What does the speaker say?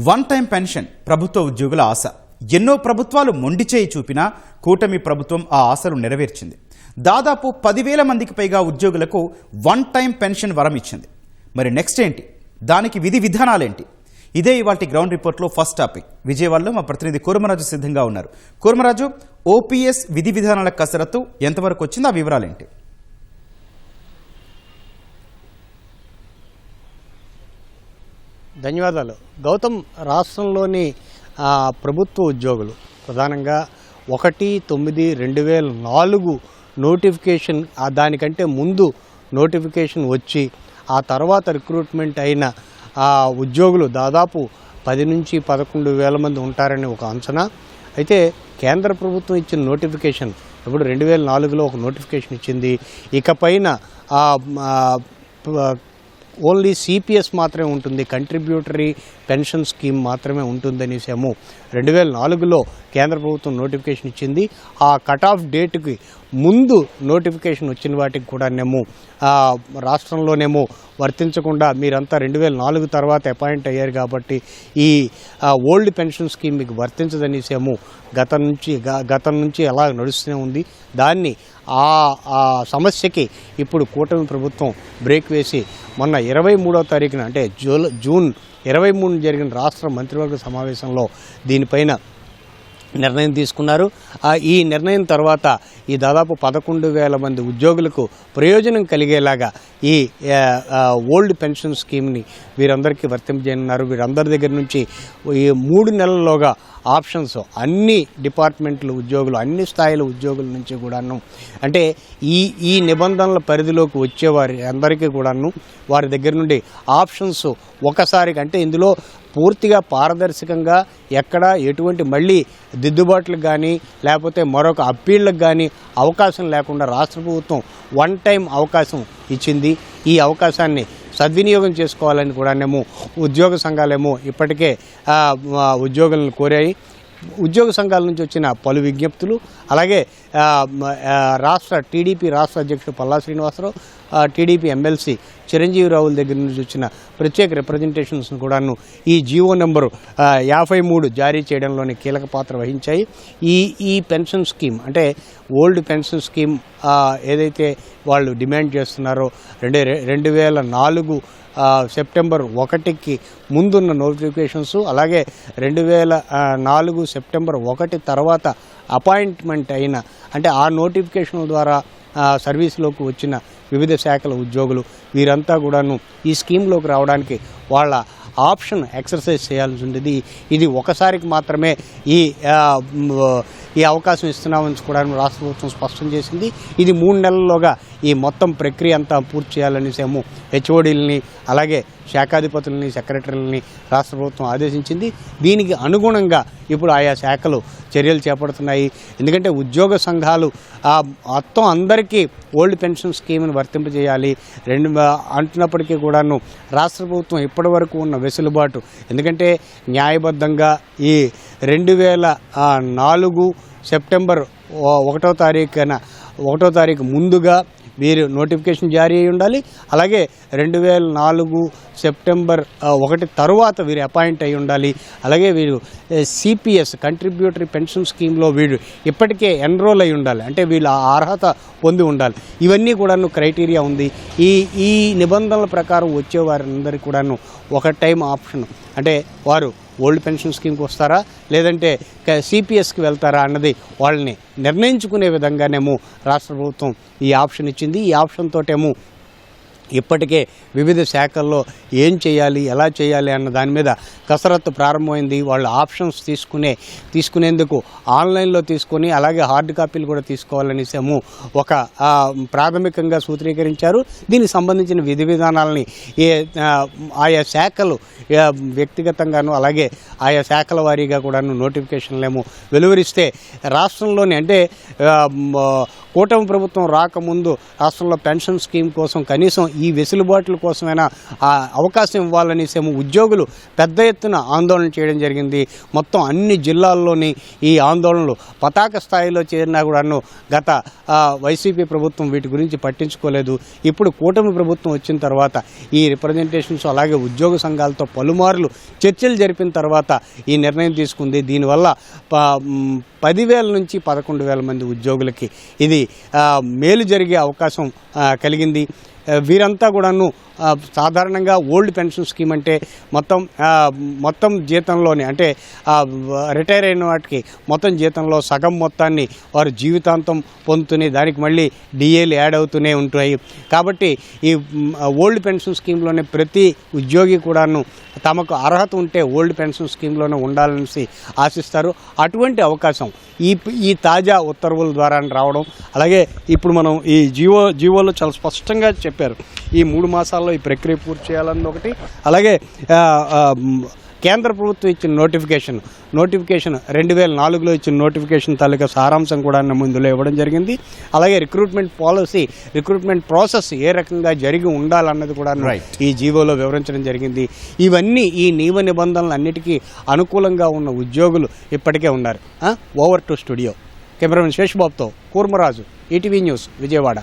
One time pension ప్రభుత్వ ఉద్యోగుల ఆశ. ఎన్నో ప్రభుత్వాలు మొండి చేయి చూపినా కూటమి ప్రభుత్వం ఆ ఆశలు నెరవేర్చింది. దాదాపు 10,000 మందికి పైగా ఉద్యోగులకు వన్ టైం పెన్షన్ వరం ఇచ్చింది. మరి నెక్స్ట్ ఏంటి? దానికి విధి విధానాలేంటి? ఇదే ఇవాల్టి గ్రౌండ్ రిపోర్ట్లో ఫస్ట్ టాపిక్. విజయవాడలో మా ప్రతినిధి కూర్మరాజు సిద్ధంగా ఉన్నారు. కూర్మరాజు, ఓపీఎస్ విధి విధానాల కసరత్తు ఎంతవరకు వచ్చింది? ఆ వివరాలేంటి? ధన్యవాదాలు గౌతమ్. రాష్ట్రంలోని ప్రభుత్వ ఉద్యోగులు ప్రధానంగా 1/9/2004 నోటిఫికేషన్, దానికంటే ముందు నోటిఫికేషన్ వచ్చి ఆ తర్వాత రిక్రూట్మెంట్ అయిన ఉద్యోగులు దాదాపు 10 నుంచి 11,000 మంది ఉంటారని ఒక అంచనా. అయితే కేంద్ర ప్రభుత్వం ఇచ్చిన నోటిఫికేషన్ ఇప్పుడు 2004లో ఒక నోటిఫికేషన్ ఇచ్చింది. ఇకపైన ఓన్లీ సిపిఎస్ మాత్రమే ఉంటుంది, కంట్రిబ్యూటరీ పెన్షన్ స్కీమ్ మాత్రమే ఉంటుందనేసేమో 2004లో కేంద్ర ప్రభుత్వం నోటిఫికేషన్ ఇచ్చింది. ఆ కట్ ఆఫ్ డేట్కి ముందు నోటిఫికేషన్ వచ్చిన వాటికి కూడానేమో రాష్ట్రంలోనేమో వర్తించకుండా మీరంతా 2004 తర్వాత అపాయింట్ అయ్యారు కాబట్టి ఈ ఓల్డ్ పెన్షన్ స్కీమ్ మీకు వర్తించదనేసేమో గతం నుంచి అలా నడుస్తూనే ఉంది. దాన్ని ఆ సమస్యకి ఇప్పుడు కూటమి ప్రభుత్వం బ్రేక్ వేసి మొన్న 23వ తారీఖున అంటే జూన్ 23 జరిగిన రాష్ట్ర మంత్రివర్గ సమావేశంలో దీనిపైన నిర్ణయం తీసుకున్నారు. ఈ నిర్ణయం తర్వాత ఈ దాదాపు 11,000 మంది ఉద్యోగులకు ప్రయోజనం కలిగేలాగా ఈ ఓల్డ్ పెన్షన్ స్కీమ్ని వీరందరికీ వర్తింపజేయనున్నారు. వీరందరి దగ్గర నుంచి ఈ 3 నెలల్లోగా ఆప్షన్స్ అన్ని డిపార్ట్మెంట్ల ఉద్యోగులు, అన్ని స్థాయిల ఉద్యోగుల నుంచి కూడాను, అంటే ఈ నిబంధనల పరిధిలోకి వచ్చేవారి అందరికీ కూడాను వారి దగ్గర నుండి ఆప్షన్స్ ఒకసారికి, అంటే ఇందులో పూర్తిగా పారదర్శకంగా ఎక్కడ ఎటువంటి మళ్ళీ దిద్దుబాట్లకు కానీ లేకపోతే మరొక అప్పీళ్లకు కానీ అవకాశం లేకుండా రాష్ట్ర ప్రభుత్వం వన్ టైం అవకాశం ఇచ్చింది. ఈ అవకాశాన్ని సద్వినియోగం చేసుకోవాలని కూడానేమో ఉద్యోగ సంఘాలేమో ఇప్పటికే ఉద్యోగులను కోరాయి. ఉద్యోగ సంఘాల నుంచి వచ్చిన పలు విజ్ఞప్తులు, అలాగే టీడీపీ రాష్ట్ర అధ్యక్షుడు పల్లా శ్రీనివాసరావు, టీడీపీ ఎమ్మెల్సీ చిరంజీవిరావుల దగ్గర నుంచి వచ్చిన ప్రత్యేక రిప్రజెంటేషన్స్ను కూడాను ఈ జీవో నెంబరు 53 జారీ చేయడంలోని కీలక పాత్ర వహించాయి. ఈ పెన్షన్ స్కీమ్ అంటే ఓల్డ్ పెన్షన్ స్కీమ్ ఏదైతే వాళ్ళు డిమాండ్ చేస్తున్నారో 2004 సెప్టెంబర్ 1కి ముందున్న నోటిఫికేషన్స్, అలాగే 2004 సెప్టెంబర్ 1 తర్వాత అపాయింట్మెంట్ అయిన, అంటే ఆ నోటిఫికేషన్ల ద్వారా సర్వీస్లోకి వచ్చిన వివిధ శాఖల ఉద్యోగులు వీరంతా కూడాను ఈ స్కీమ్లోకి రావడానికి వాళ్ళ ఆప్షన్ ఎక్సర్సైజ్ చేయాల్సి ఉండేది. ఇది ఒకసారికి మాత్రమే ఈ అవకాశం ఇస్తున్నామని కూడా రాష్ట్ర ప్రభుత్వం స్పష్టం చేసింది. ఇది 3 నెలల్లోగా ఈ మొత్తం ప్రక్రియ అంతా పూర్తి చేయాలనేసేమో హెచ్ఓడీలని, అలాగే శాఖాధిపతులని, సెక్రటరీలని రాష్ట్ర ప్రభుత్వం ఆదేశించింది. దీనికి అనుగుణంగా ఇప్పుడు ఆయా శాఖలు చర్యలు చేపడుతున్నాయి. ఎందుకంటే ఉద్యోగ సంఘాలు మొత్తం అందరికీ ఓల్డ్ పెన్షన్ స్కీమ్ని వర్తింపజేయాలి అంటున్నప్పటికీ కూడాను రాష్ట్ర ప్రభుత్వం ఇప్పటి వరకు ఉన్న వెసులుబాటు, ఎందుకంటే న్యాయబద్ధంగా ఈ 2004 సెప్టెంబర్ 1వ తారీఖు ముందుగా వీరు నోటిఫికేషన్ జారీ అయి ఉండాలి. అలాగే 2004 సెప్టెంబర్ 1 తర్వాత వీరు అపాయింట్ అయి ఉండాలి. అలాగే వీరు సిపిఎస్ కంట్రిబ్యూటరీ పెన్షన్ స్కీమ్లో వీరు ఇప్పటికే ఎన్రోల్ అయి ఉండాలి, అంటే వీళ్ళు అర్హత పొంది ఉండాలి. ఇవన్నీ కూడాను క్రైటీరియా ఉంది. ఈ నిబంధనల ప్రకారం వచ్చే వారందరికీ కూడాను ఒక టైం ఆప్షన్, అంటే వారు ఓల్డ్ పెన్షన్ స్కీమ్కి వస్తారా లేదంటే సిపిఎస్కి వెళ్తారా అన్నది వాళ్ళని నిర్ణయించుకునే విధంగానేమో రాష్ట్ర ప్రభుత్వం ఈ ఆప్షన్ ఇచ్చింది. ఈ ఆప్షన్ తోటేమో ఇప్పటికే వివిధ శాఖల్లో ఏం చేయాలి, ఎలా చేయాలి అన్న దాని మీద కసరత్తు ప్రారంభమైంది. వాళ్ళు ఆప్షన్స్ తీసుకునేందుకు ఆన్లైన్లో తీసుకొని అలాగే హార్డ్ కాపీలు కూడా తీసుకోవాలనేసేమో ఒక ప్రాథమికంగా సూత్రీకరించారు. దీనికి సంబంధించిన విధి విధానాలని ఆయా శాఖలు వ్యక్తిగతంగాను అలాగే ఆయా శాఖల వారీగా కూడాను నోటిఫికేషన్లేమో వెలువరిస్తే రాష్ట్రంలోని, అంటే కూటమి ప్రభుత్వం రాకముందు రాష్ట్రంలో పెన్షన్ స్కీమ్ కోసం కనీసం ఈ వెసులుబాట్ల కోసమైనా ఆ అవకాశం ఇవ్వాలనేసేమో ఉద్యోగులు పెద్ద ఎత్తున ఆందోళన చేయడం జరిగింది. మొత్తం అన్ని జిల్లాల్లోని ఈ ఆందోళనలు పతాక స్థాయిలో చేరినా కూడాను గత వైసీపీ ప్రభుత్వం వీటి గురించి పట్టించుకోలేదు. ఇప్పుడు కూటమి ప్రభుత్వం వచ్చిన తర్వాత ఈ రిప్రజెంటేషన్స్ అలాగే ఉద్యోగ సంఘాలతో పలుమార్లు చర్చలు జరిపిన తర్వాత ఈ నిర్ణయం తీసుకుంది. దీనివల్ల 10,000 నుంచి 11,000 మంది ఉద్యోగులకి ఇది మేలు జరిగే అవకాశం కలిగింది. వీరంతా కూడాను సాధారణంగా ఓల్డ్ పెన్షన్ స్కీమ్ అంటే మొత్తం జీతంలోనే అంటే రిటైర్ అయిన వాటికి మొత్తం జీతంలో సగం మొత్తాన్ని వారు జీవితాంతం పొందుతూనే దానికి మళ్ళీ డిఏలు యాడ్ అవుతూనే ఉంటాయి. కాబట్టి ఈ ఓల్డ్ పెన్షన్ స్కీమ్లోనే ప్రతి ఉద్యోగి కూడాను తమకు అర్హత ఉంటే ఓల్డ్ పెన్షన్ స్కీమ్లోనే ఉండాలని ఆశిస్తారు. అటువంటి అవకాశం ఈ తాజా ఉత్తర్వుల ద్వారా రావడం, అలాగే ఇప్పుడు మనం ఈ జీవోలో చాలా స్పష్టంగా చెప్పారు ఈ 3 మాసాల్లో ఈ ప్రక్రియ పూర్తి చేయాలని ఒకటి, అలాగే కేంద్ర ప్రభుత్వం ఇచ్చిన నోటిఫికేషన్ 2004లో ఇచ్చిన నోటిఫికేషన్ తాలూకా సారాంశం కూడా ముందులో ఇవ్వడం జరిగింది. అలాగే రిక్రూట్మెంట్ ప్రాసెస్ ఏ రకంగా జరిగి ఉండాలన్నది కూడా ఈ జీవోలో వివరించడం జరిగింది. ఇవన్నీ ఈ నియమ నిబంధనలు అన్నిటికీ అనుకూలంగా ఉన్న ఉద్యోగులు ఇప్పటికే ఉన్నారు. Over to studio. కెమెరామెన్ శేషబాబుతో కూర్మరాజు, ఈటీవీ న్యూస్, విజయవాడ.